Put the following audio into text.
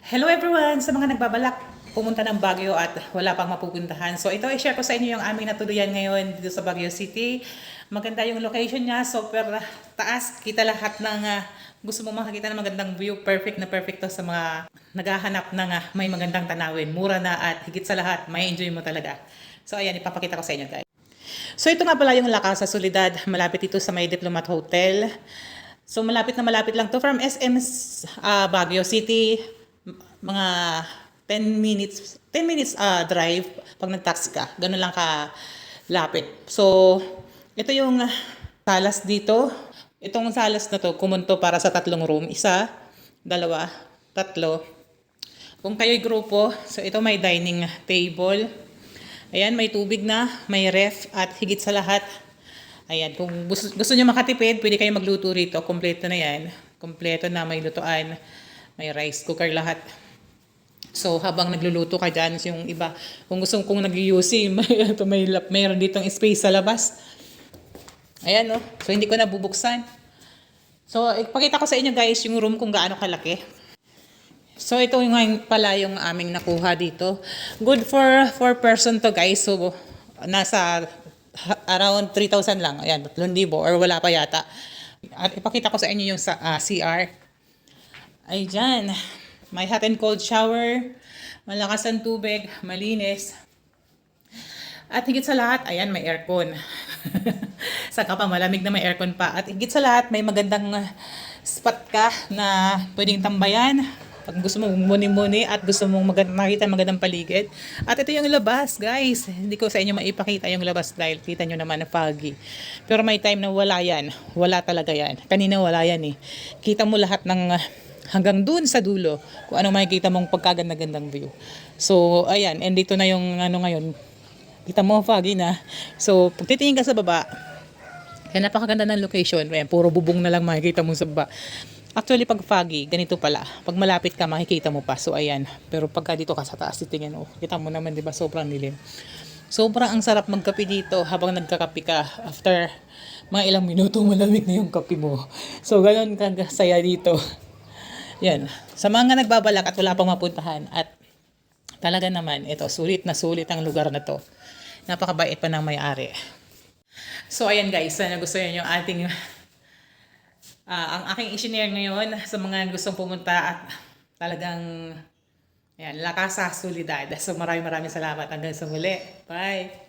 Hello everyone! Sa mga nagbabalak pumunta ng Baguio at wala pang mapupuntahan. So ito i-share ko sa inyo yung aming natuluyan ngayon dito sa Baguio City. Maganda yung location niya, super taas. Kita lahat ng gusto mong makakita ng magandang view. Perfect na perfect to sa mga naghahanap ng may magandang tanawin. Mura na at higit sa lahat, may enjoy mo talaga. So ayan, ipapakita ko sa inyo guys. So ito nga pala yung La Casa Soledad. Malapit ito sa may Diplomat Hotel. So malapit na malapit lang to from SM Baguio City. Mga 10 minutes drive pag nag-taxi ka. Ganun lang ka lapit. So ito yung salas dito. Itong salas na to, kumunto para sa 3 room. 1, 2, 3. Kung kayo'y grupo, so ito may dining table. Ayan, may tubig na, may ref, at higit sa lahat, ayan, kung gusto nyo makatipid, pwede kayo magluto rito. Kompleto na yan. Kompleto na, may lutuan, may rice cooker, lahat. So, habang nagluluto ka dyan, yung iba, kung gusto kong nag-UC, mayroon ditong space sa labas. Ayan, no? So, hindi ko na bubuksan. So, ipakita ko sa inyo guys, yung room kung gaano kalaki. So, ito yung pala yung aming nakuha dito. Good for 4 person to guys. So, nasa around 3,000 lang. Ayan, 3,000 or wala pa yata. At ipakita ko sa inyo yung CR. Ay, dyan. May hot and cold shower. Malakas ang tubig. Malinis. At higit sa lahat, ayan, may aircon. Saka pa, malamig na may aircon pa. At higit sa lahat, may magandang spot ka na pwedeng tambayan. Pag gusto mong muni-muni at gusto mong makita magandang paligid. At ito yung labas, guys. Hindi ko sa inyo maipakita yung labas dahil kita nyo naman na foggy. Pero may time na wala yan. Wala talaga yan. Kanina wala yan eh. Kita mo lahat ng hanggang dun sa dulo kung ano makikita mong pagkaganda-gandang view. So, ayan. And dito na yung ano ngayon. Kita mo foggy na. So, pag titingin ka sa baba, kaya napakaganda ng location. Ayan, puro bubong na lang makikita mo sa baba. Actually, pag foggy, ganito pala. Pag malapit ka, makikita mo pa. So, ayan. Pero pagka dito ka sa taas, titingin, oh, kita mo naman, di ba? Sobrang dilim. Sobrang ang sarap magkape dito habang nagkakape ka. After mga ilang minuto, malamig na yung kape mo. So, ganun kasaya dito. Yan. Sa mga nagbabalak at wala pang mapuntahan at talaga naman, ito, sulit na sulit ang lugar na to. Napakabait pa ng may-ari. So, ayan guys, sana gusto nyo yung ating ang aking i-share ngayon sa mga gustong pumunta at talagang ayan, La Casa Soledad. So maraming salamat hanggang sa muli. Bye!